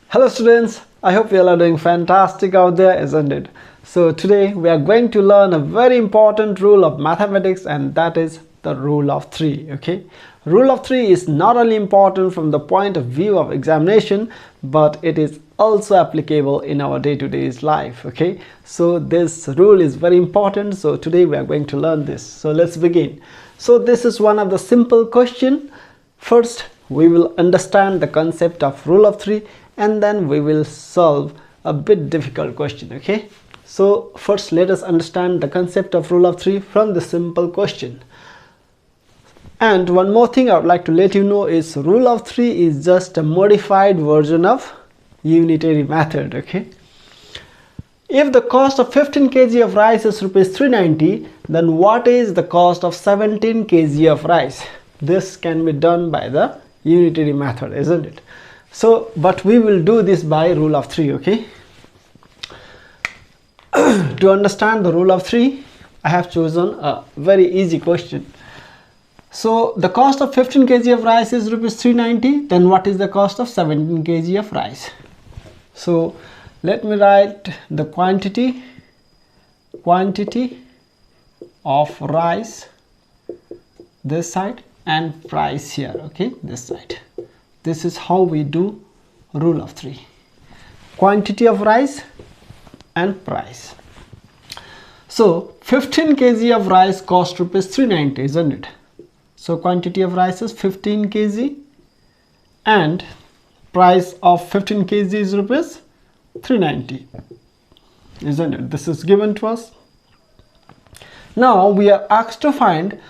Hello students, I hope you all are doing fantastic out there, isn't it? So today we are going to learn a very important rule of mathematics, and that is the rule of 3. Okay, rule of 3 is not only important from the point of view of examination, but it is also applicable in our day-to-day life. Okay, so this rule is very important, so today we are going to learn this. So let's begin. So this is one of the simple question. First we will understand the concept of rule of 3, and then we will solve a bit difficult question. Okay, so first let us understand the concept of rule of 3 from the simple question. And one more thing I would like to let you know is rule of 3 is just a modified version of unitary method. Okay, if the cost of 15 kg of rice is rupees 390, then what is the cost of 17 kg of rice? This can be done by the unitary method, isn't it? So but we will do this by rule of 3. Okay, to understand the rule of 3, I have chosen a very easy question. So the cost of 15 kg of rice is rupees 390, then what is the cost of 17 kg of rice? So let me write the quantity of rice this side and price here. Okay, this side. This is how we do rule of 3. Quantity of rice and price. So 15 kg of rice cost rupees 390, isn't it? So quantity of rice is 15 kg and price of 15 kg is rupees 390, isn't it? This is given to us. Now we are asked to find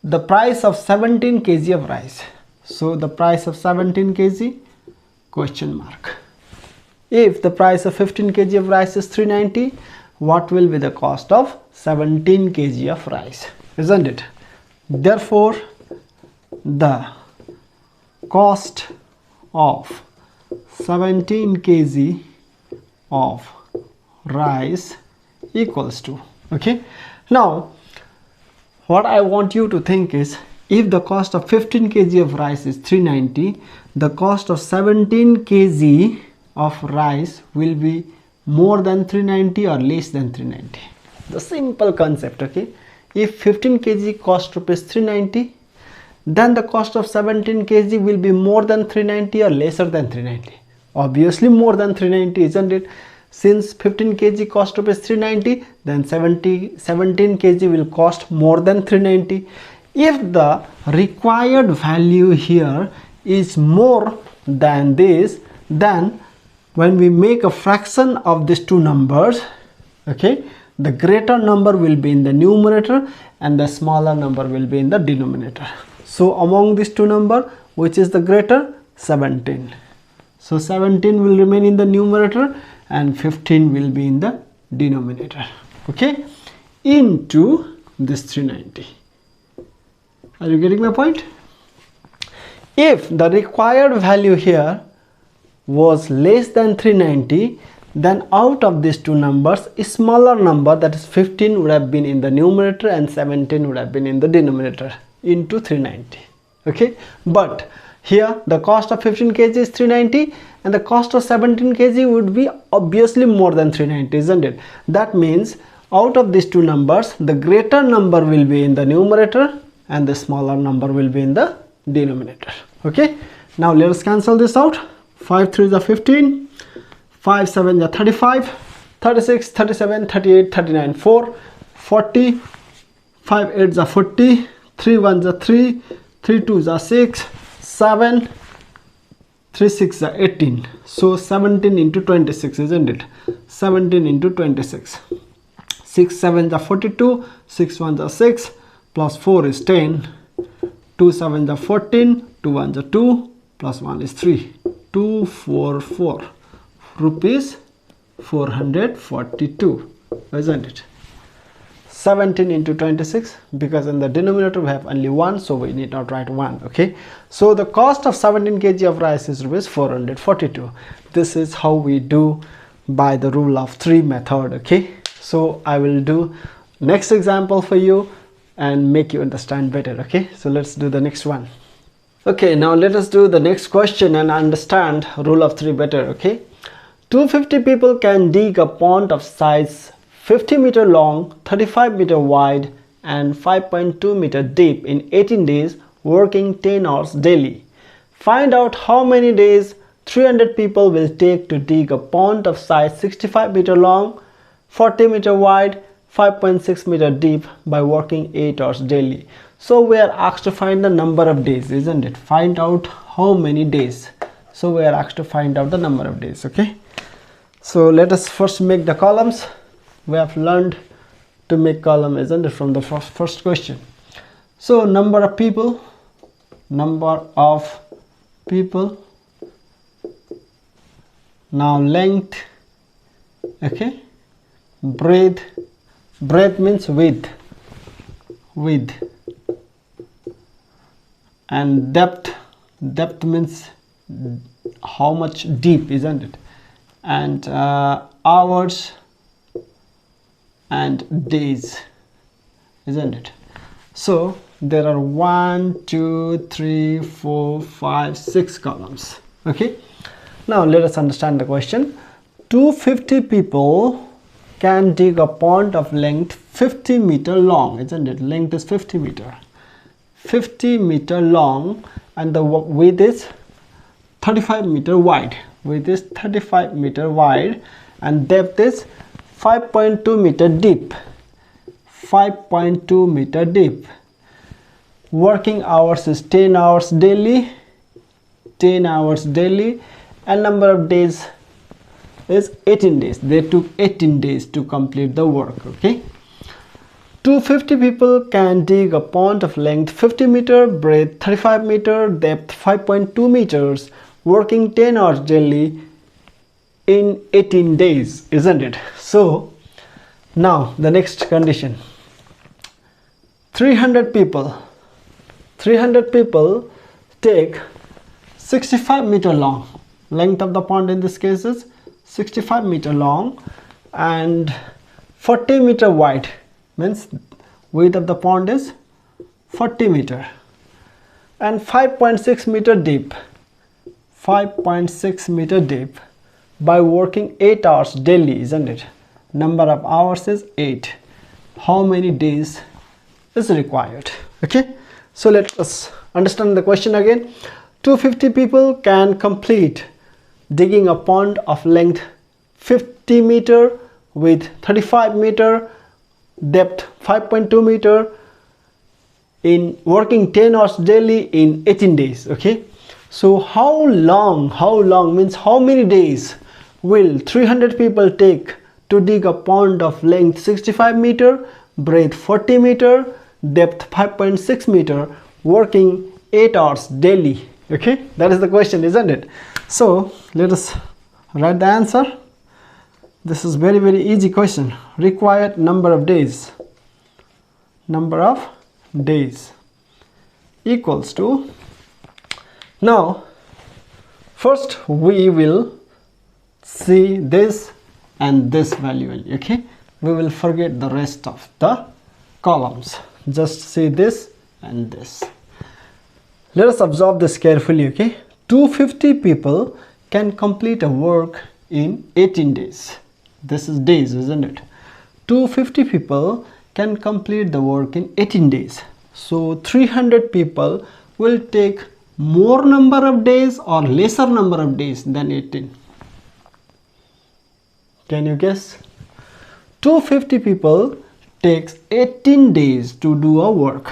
the price of 17 kg of rice. So the price of 17 kg question mark. If the price of 15 kg of rice is 390, what will be the cost of 17 kg of rice, isn't it? Therefore the cost of 17 kg of rice equals to, okay, now what I want you to think is, if the cost of 15 kg of rice is 390, the cost of 17 kg of rice will be more than 390 or less than 390. The simple concept. Okay, if 15 kg cost rupees 390, then the cost of 17 kg will be more than 390 or lesser than 390. Obviously more than 390, isn't it? Since 15 kg cost rupees 390, then 17 kg will cost more than 390. If the required value here is more than this, then when we make a fraction of these two numbers, okay, the greater number will be in the numerator and the smaller number will be in the denominator. So among these two numbers, which is the greater? 17. So 17 will remain in the numerator and 15 will be in the denominator. Okay, into this 390. Are you getting my point? If the required value here was less than 390, then out of these two numbers, a smaller number, that is 15, would have been in the numerator and 17 would have been in the denominator, into 390. Okay, but here the cost of 15 kg is 390 and the cost of 17 kg would be obviously more than 390, isn't it? That means out of these two numbers, the greater number will be in the numerator and the smaller number will be in the denominator. Okay, now let us cancel this out. 5 3s are 15, 5 7s are 35, 36, 37, 38, 39, 4, 40, 5 8s are 40, 3 1s are 3, 3 2s are 6, 7, 3 6 are 18. So 17 into 26, isn't it? 17 into 26. 6 7s are 42, 6 1s are 6, plus 4 is 10, 2 7s are 14, 2 1s are 2, plus 1 is 3, 244 rupees 442, isn't it? 17 into 26, because in the denominator we have only 1, so we need not write 1. Okay, so the cost of 17 kg of rice is rupees 442. This is how we do by the rule of 3 method. Okay, so I will do next example for you and make you understand better. Okay, so let's do the next one. Okay, now let us do the next question and understand rule of 3 better. Okay, 250 people can dig a pond of size 50 meter long, 35 meter wide and 5.2 meter deep in 18 days, working 10 hours daily. Find out how many days 300 people will take to dig a pond of size 65 meter long, 40 meter wide, 5.6 meter deep by working 8 hours daily. So we are asked to find the number of days, isn't it? Find out how many days. So we are asked to find out the number of days. Okay, so let us first make the columns. We have learned to make column, isn't it, from the first question. So number of people, now length, okay, breadth means width, and depth means how much deep, isn't it, and hours and days, isn't it? So there are 1 2 3 4 5 6 columns. Okay, now let us understand the question. 250 people can dig a pond of length 50 meter long, isn't it? Length is 50 meter long, and the width is 35 meter wide. Width is 35 meter wide, and depth is 5.2 meter deep. 5.2 meter deep. Working hours is 10 hours daily. 10 hours daily, and number of days is 18 days. They took 18 days to complete the work. Okay, 250 people can dig a pond of length 50 meter, breadth 35 meter, depth 5.2 meters, working 10 hours daily in 18 days, isn't it? So now the next condition. 300 people take 65 meter long. Length of the pond in this case is 65 meter long and 40 meter wide, means width of the pond is 40 meter, and 5.6 meter deep. 5.6 meter deep by working 8 hours daily, isn't it? Number of hours is 8. How many days is required? Okay, so let us understand the question again. 250 people can complete digging a pond of length 50 meter with 35 meter, depth 5.2 meter in working 10 hours daily in 18 days. Okay, so how long means how many days will 300 people take to dig a pond of length 65 meter, breadth 40 meter, depth 5.6 meter, working 8 hours daily? Okay, that is the question, isn't it? So let us write the answer. This is very easy question. Required number of days equals to, now first we will see this and this value only. Okay, we will forget the rest of the columns, just see this and this. Let us observe this carefully. Okay, 250 people can complete a work in 18 days. This is days, isn't it? 250 people can complete the work in 18 days. So 300 people will take more number of days or lesser number of days than 18. Can you guess? 250 people takes 18 days to do a work.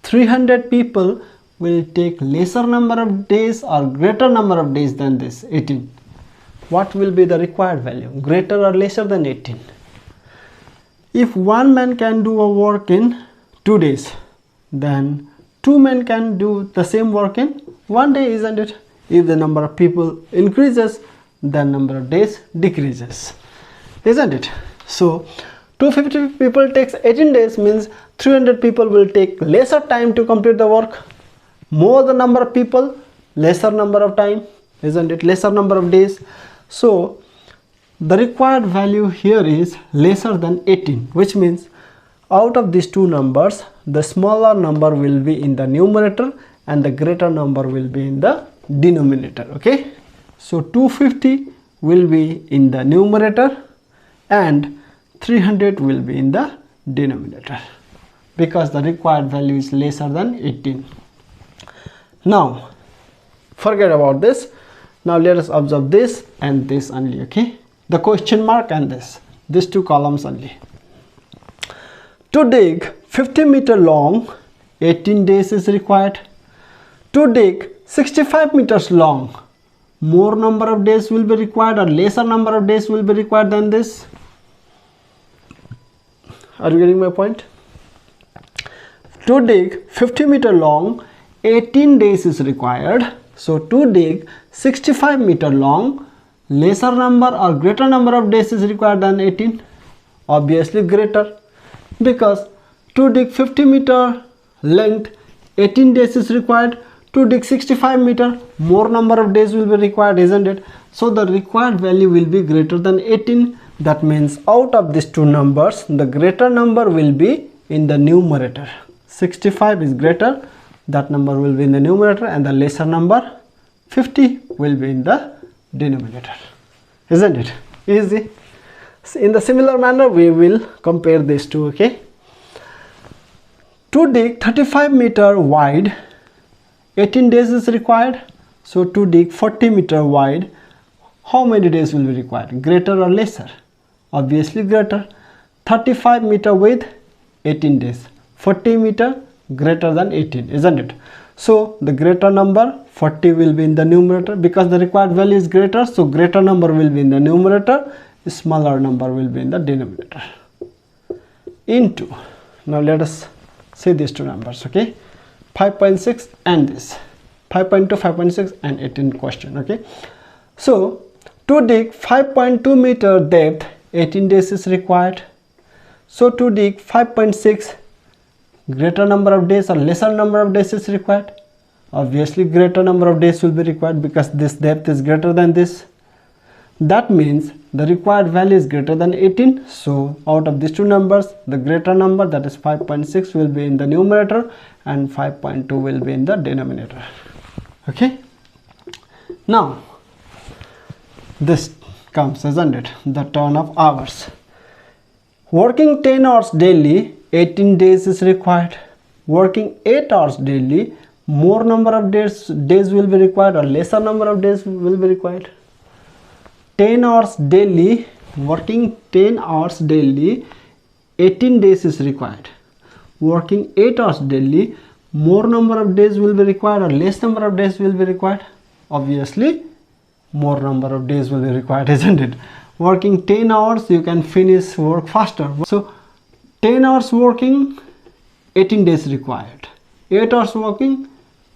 300 people will take lesser number of days or greater number of days than this 18. What will be the required value? Greater or lesser than 18? If one man can do a work in 2 days, then 2 men can do the same work in 1 day, isn't it? If the number of people increases, then number of days decreases, isn't it? So 250 people takes 18 days means 300 people will take lesser time to complete the work. More the number of people, lesser number of time, isn't it? Lesser number of days. So the required value here is lesser than 18, which means out of these two numbers, the smaller number will be in the numerator and the greater number will be in the denominator. Okay, so 250 will be in the numerator and 300 will be in the denominator, because the required value is lesser than 18. Now forget about this. Now let us observe this and this only. Okay, the question mark and these two columns only. To dig 50 meter long, 18 days is required. To dig 65 meters long, more number of days will be required or lesser number of days will be required than this? Are you getting my point? To dig 50 meter long, 18 days is required. So to dig 65 meter long, lesser number or greater number of days is required than 18? Obviously greater, because to dig 50 meter length, 18 days is required. To dig 65 meter, more number of days will be required, isn't it? So the required value will be greater than 18. That means out of these two numbers, the greater number will be in the numerator. 65 is greater, that number will be in the numerator, and the lesser number 50 will be in the denominator. Isn't it easy? In the similar manner we will compare these two. Okay, to dig 35 meter wide, 18 days is required. So to dig 40 meter wide, how many days will be required? Greater or lesser? Obviously greater. 35 meter width, 18 days. 40 meter, greater than 18, isn't it? So the greater number 40 will be in the numerator, because the required value is greater. So greater number will be in the numerator, smaller number will be in the denominator. Into, now let us see these two numbers. Okay, 5.6 and this 5.2, 5.6 and 18 question. Okay, so to dig 5.2 meter depth, 18 days is required. So to dig 5.6, greater number of days or lesser number of days is required? Obviously greater number of days will be required, because this depth is greater than this. That means the required value is greater than 18. So out of these two numbers, the greater number, that is 5.6, will be in the numerator and 5.2 will be in the denominator. Okay, now this comes, isn't it, the turn of hours. Working 10 hours daily, 18 days is required. Working 8 hours daily, more number of days will be required or lesser number of days will be required? 10 hours daily, working 10 hours daily, 18 days is required. Working 8 hours daily, more number of days will be required or less number of days will be required? Obviously more number of days will be required, isn't it? Working 10 hours, you can finish work faster. So 10 hours working, 18 days required. 8 hours working,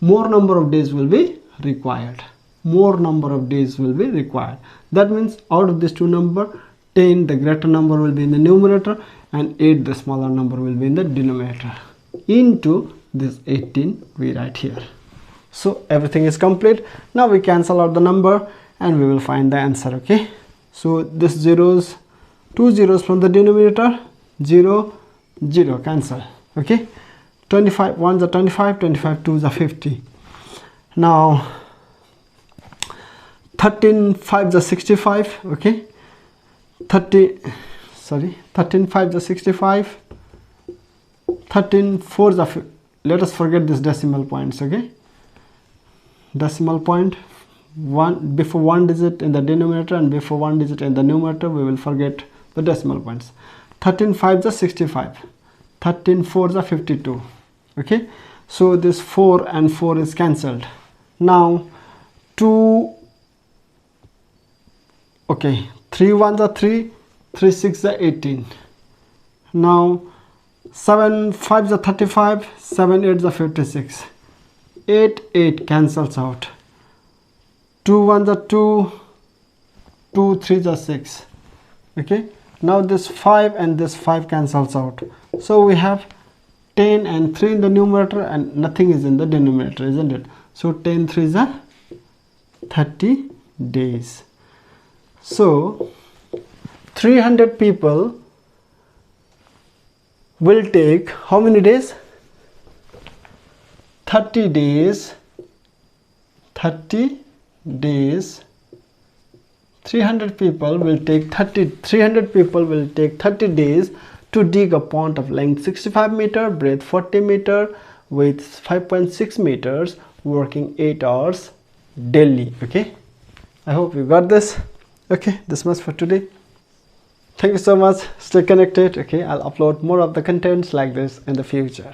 more number of days will be required. More number of days will be required. That means out of these two numbers, 10, the greater number will be in the numerator and 8, the smaller number will be in the denominator. Into this 18 we write here. So everything is complete. Now we cancel out the number and we will find the answer. Okay, so this zeros, two zeros from the denominator, 0, 0, cancel. Okay, 25 1s are 25, 25 2s are 50. Now 13 5s are 65. Okay, 13 5s are 65, 13 4s are, let us forget this decimal points. Okay, decimal point, one before one digit in the denominator and before one digit in the numerator, we will forget the decimal points. 13 5s are 65, 13 4s are 52. Okay, so this 4 and 4 is cancelled. Now 2, okay, 3 1s are 3, 3 6s are 18. Now 7 5s are 35, 7 8s are 56. 8 8 cancels out. 2 1s are 2, 2 3s are 6. Okay, now this 5 and this 5 cancels out. So we have 10 and 3 in the numerator and nothing is in the denominator, isn't it? So 10 3s are 30 days. So 300 people will take how many days? 30 days 300 people will take 30 days to dig a pond of length 65 meter, breadth 40 meter, width 5.6 meters, working 8 hours daily. Okay, I hope you got this. Okay, this much for today. Thank you so much. Stay connected. Okay, I'll upload more of the contents like this in the future.